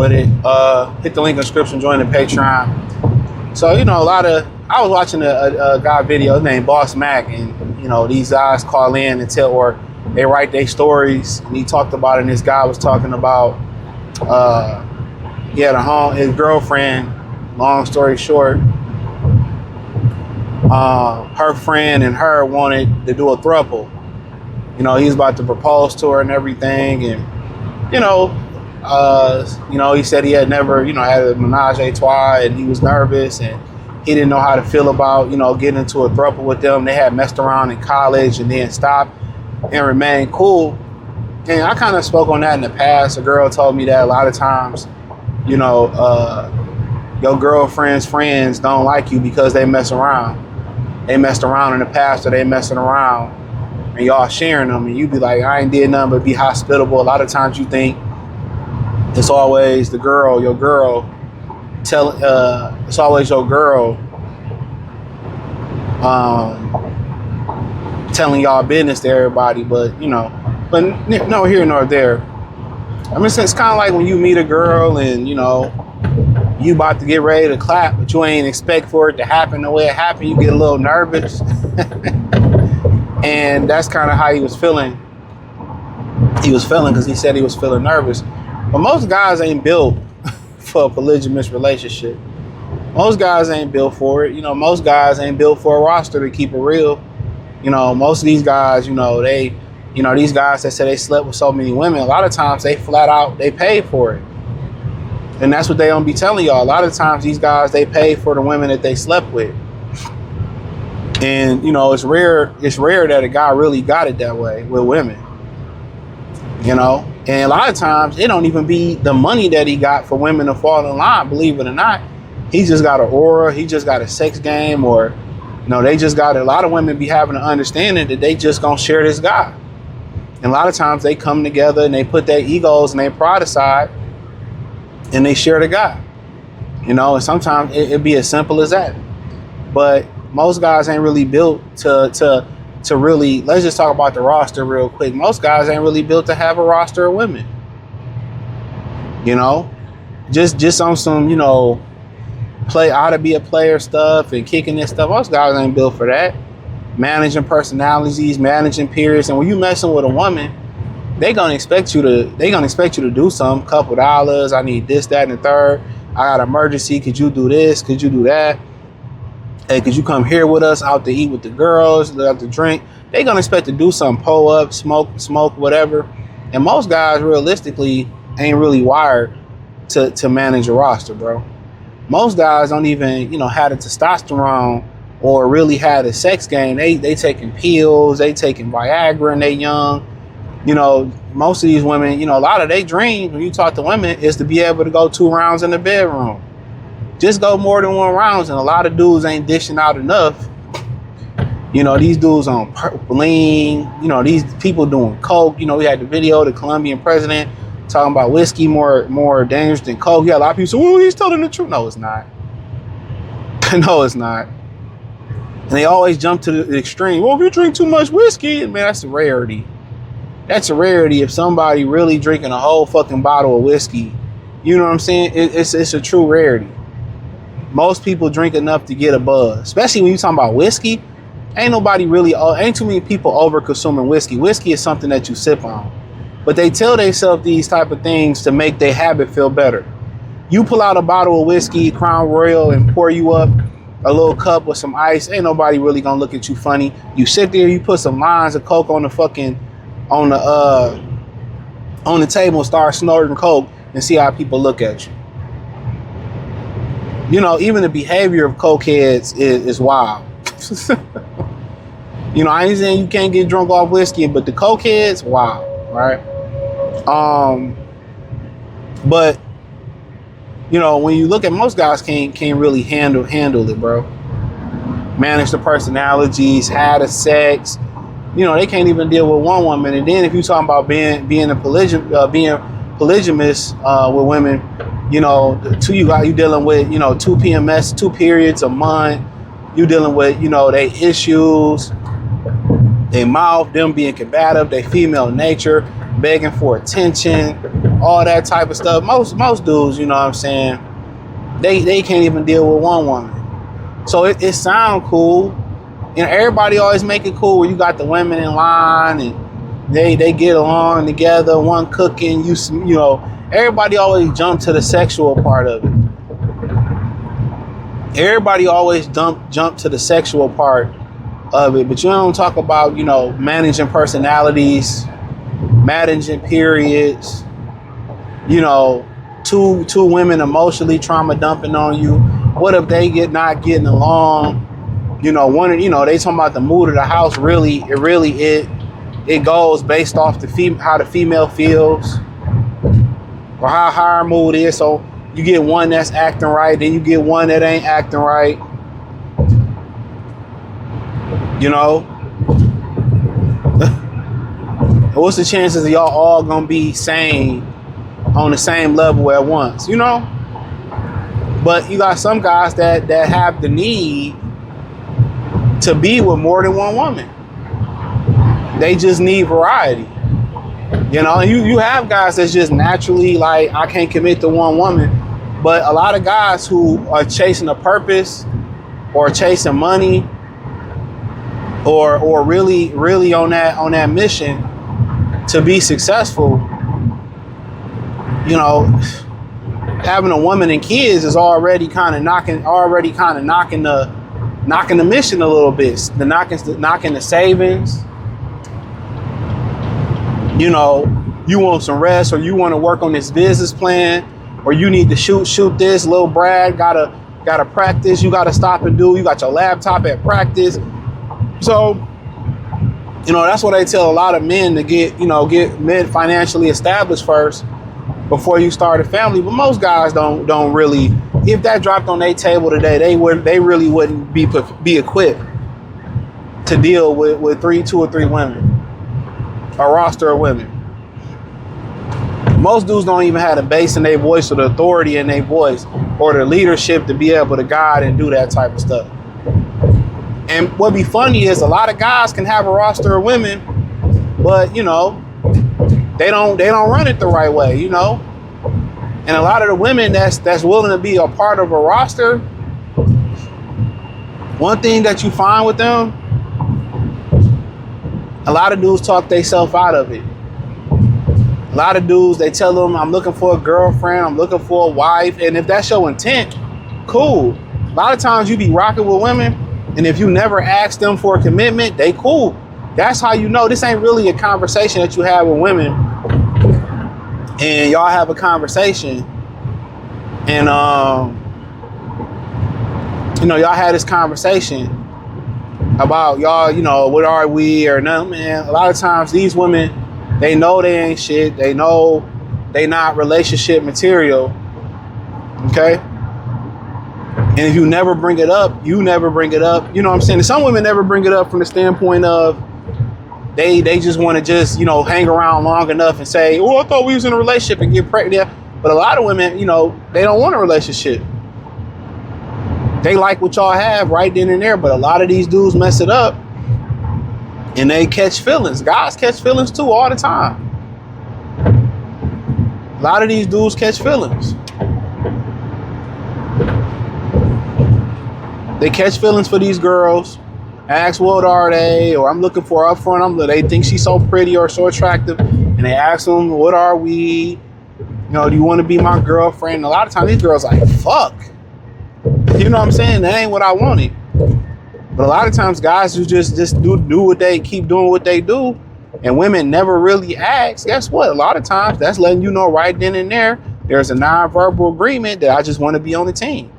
with it. Hit the link in the description, join the Patreon. So, you know, I was watching a guy video named Boss Mac, and, you know, these guys call in and or they write their stories, and he talked about it, and this guy was talking about, he had his girlfriend, long story short, her friend and her wanted to do a throuple. You know, he was about to propose to her and everything, and, you know, he said he had never, you know, had a menage a trois, and he was nervous, and he didn't know how to feel about, you know, getting into a throuple with them. They had messed around in college and then stopped and remained cool. And I kind of spoke on that in the past. A girl told me that a lot of times, you know, your girlfriend's friends don't like you because they mess around. They messed around in the past, or they messing around, and y'all sharing them, and you be like, I ain't did nothing but be hospitable. A lot of times you think it's always the girl, your girl, it's always your girl telling y'all business to everybody, but, you know, but no here nor there. I mean, it's kind of like when you meet a girl and, you know, you about to get ready to clap, but you ain't expect for it to happen the way it happened. You get a little nervous. And that's kind of how he was feeling. He was feeling, because he said he was feeling nervous. But most guys ain't built for a polygamous relationship. Most guys ain't built for it. You know, most guys ain't built for a roster, to keep it real. You know, most of these guys, you know, these guys that say they slept with so many women, a lot of times they flat out, they paid for it. And that's what they don't be telling y'all. A lot of times these guys, they pay for the women that they slept with. And, you know, it's rare that a guy really got it that way with women. You know? And a lot of times it don't even be the money that he got for women to fall in line, believe it or not. He just got an aura, he just got a sex game, or, you know, they just got a lot of women be having an understanding that they just gonna share this guy. And a lot of times they come together and they put their egos and their pride aside, and they share the guy, you know, and sometimes it'd be as simple as that. But most guys ain't really built to really, let's just talk about the roster real quick. Most guys ain't really built to have a roster of women, you know, just on some, you know, play how to be a player stuff and kicking this stuff. Most guys ain't built for that. Managing personalities, managing periods. And when you messing with a woman, they gonna expect you to do something, couple dollars. I need this, that, and the third. I got an emergency. Could you do this? Could you do that? Hey, could you come here with us out to eat with the girls, out to drink? They gonna expect to do something, pull up, smoke, whatever. And most guys realistically ain't really wired to manage a roster, bro. Most guys don't even, you know, have the testosterone or really have the sex game. They taking pills, they taking Viagra, and they young. You know, most of these women, you know, a lot of their dreams when you talk to women is to be able to go 2 rounds in the bedroom. Just go more than 1 rounds, and a lot of dudes ain't dishing out enough. You know, these dudes on lean, you know, these people doing coke. You know, we had the video, the Colombian president talking about whiskey more dangerous than coke. Yeah, a lot of people say, well, he's telling the truth. No, it's not. No, it's not. And they always jump to the extreme. Well, if you drink too much whiskey, man, that's a rarity. That's a rarity if somebody really drinking a whole fucking bottle of whiskey. You know what I'm saying? It's a true rarity. Most people drink enough to get a buzz, especially when you're talking about whiskey. Ain't too many people over consuming whiskey. Whiskey is something that you sip on. But they tell themselves these type of things to make their habit feel better. You pull out a bottle of whiskey, Crown Royal, and pour you up a little cup with some ice. Ain't nobody really gonna look at you funny. You sit there, you put some lines of coke on the table and start snorting coke and see how people look at you. You know, even the behavior of cokeheads is wild. You know, I ain't saying you can't get drunk off whiskey, but the cokeheads, wow, right? But you know, when you look at most guys can't really handle it, bro. Manage the personalities, have the sex. You know, they can't even deal with one woman. And then if you're talking about being polygamous with women, you know, you dealing with, you know, 2 PMS, 2 periods a month. You dealing with, you know, they issues, they mouth, them being combative, they female nature, begging for attention. all that type of stuff. Most dudes, you know what I'm saying, they can't even deal with one woman. So it sound cool. You know, everybody always make it cool where you got the women in line and they get along together, one cooking, you know, everybody always jump to the sexual part of it. Everybody always jump to the sexual part of it, but you don't talk about, you know, managing personalities, managing periods, you know, two women emotionally trauma dumping on you. What if they not getting along? You know, they talking about the mood of the house. It goes based off how the female feels or how her mood is. So you get one that's acting right, then you get one that ain't acting right. You know, what's the chances of y'all all gonna be sane on the same level at once? You know, but you got some guys that have the need to be with more than one woman. They just need variety. You know, you have guys that's just naturally like, I can't commit to one woman. But a lot of guys who are chasing a purpose or chasing money or really on that mission to be successful, you know, having a woman and kids is already kind of knocking the mission a little bit. Knocking the savings. You know, you want some rest, or you want to work on this business plan, or you need to shoot this. Little Brad gotta practice. You gotta stop and do. You got your laptop at practice. So, you know, that's what I tell a lot of men to get men financially established first before you start a family. But most guys don't really. If that dropped on their table today, they really wouldn't be equipped to deal with 2 or 3 women, a roster of women. Most dudes don't even have the bass in their voice or the authority in their voice or the leadership to be able to guide and do that type of stuff. And what be funny is a lot of guys can have a roster of women, but you know, they don't run it the right way, you know. And a lot of the women that's willing to be a part of a roster, one thing that you find with them, a lot of dudes talk themselves out of it. A lot of dudes, they tell them, I'm looking for a girlfriend, I'm looking for a wife. And if that's your intent, cool. A lot of times you be rocking with women, and if you never ask them for a commitment, they cool. That's how you know this ain't really a conversation that you have with women. And y'all have a conversation. And, you know, y'all had this conversation about y'all, you know, what are we or nothing, man. A lot of times these women, they know they ain't shit. They know they not relationship material. Okay? And if you never bring it up, you never bring it up. You know what I'm saying? And some women never bring it up from the standpoint of they just want to just, you know, hang around long enough and say, oh, I thought we was in a relationship and get pregnant. But a lot of women, you know, they don't want a relationship. They like what y'all have right then and there. But a lot of these dudes mess it up. And they catch feelings. Guys catch feelings too all the time. A lot of these dudes catch feelings. They catch feelings for these girls. Ask what are they, or I'm looking for upfront. They think she's so pretty or so attractive, and they ask them, what are we? You know, do you want to be my girlfriend? And a lot of times these girls are like, fuck. You know what I'm saying? That ain't what I wanted. But a lot of times guys who just do what they keep doing what they do, and women never really ask. Guess what? A lot of times that's letting you know right then and there, there's a non-verbal agreement that I just want to be on the team.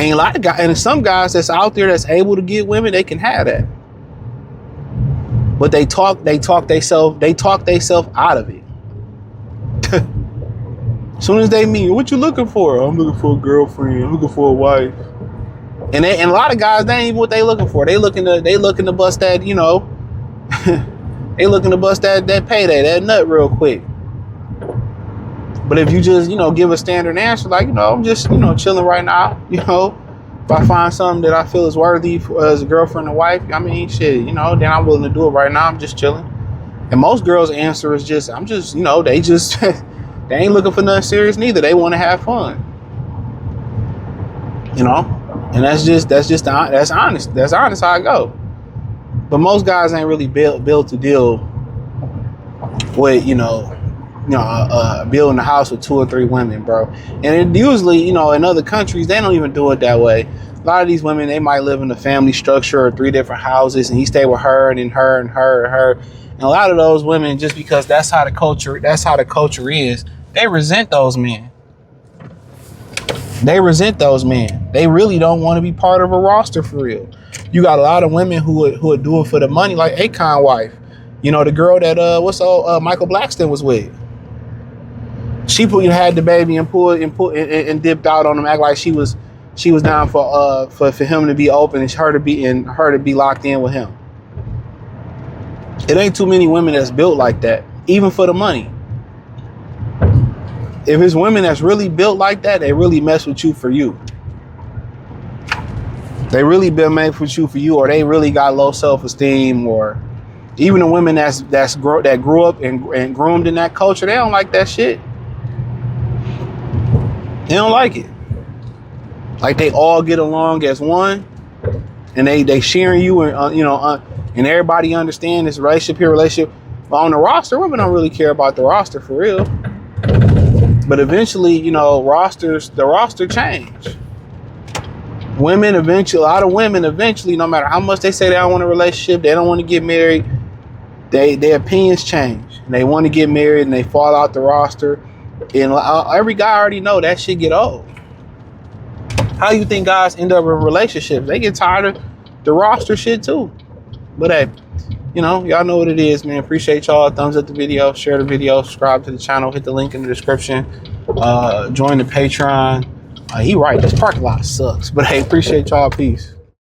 And a lot of guys, and some guys that's out there that's able to get women, they can have that. But they talk themselves out of it. As soon as they meet, what you looking for? I'm looking for a girlfriend. I'm looking for a wife. And a lot of guys, they ain't even what they looking for. They looking to bust that, you know, they looking to bust that payday, that nut real quick. But if you just, you know, give a standard answer, like, you know, I'm just, you know, chilling right now, you know, if I find something that I feel is worthy as a girlfriend and wife, I mean, shit, you know, then I'm willing to do it right now. I'm just chilling. And most girls' answer is just, I'm just, you know, they just, they ain't looking for nothing serious neither. They want to have fun. You know? And that's honest. That's honest how I go. But most guys ain't really built to deal with, building a house with 2 or 3 women, bro. And it usually, you know, in other countries, they don't even do it that way. A lot of these women, they might live in a family structure or 3 different houses, and he stay with her and then her and her and her. And a lot of those women, just because that's how the culture is, they resent those men. They resent those men. They really don't want to be part of a roster for real. You got a lot of women who would do it for the money, like Akon wife. You know, the girl that Michael Blackston was with. She had the baby and dipped out on him, act like she was down for him to be open and her to be locked in with him. It ain't too many women that's built like that, even for the money. If it's women that's really built like that, they really mess with you for you. They really been made with you for you, or they really got low self-esteem, or even the women that grew up and groomed in that culture, they don't like that shit. They don't like it. Like they all get along as one, and they sharing you, and and everybody understand this relationship. But on the roster, women don't really care about the roster for real. But eventually, you know, the roster change. A lot of women eventually, no matter how much they say they don't want a relationship, they don't want to get married, their opinions change. And they want to get married and they fall out the roster. And every guy already know that shit get old. How you think guys end up in relationships? They get tired of the roster shit too. But hey, you know, y'all know what it is, man. Appreciate y'all. Thumbs up the video, share the video, subscribe to the channel, hit the link in the description. Join the Patreon. He right, this parking lot sucks. But hey, appreciate y'all. Peace.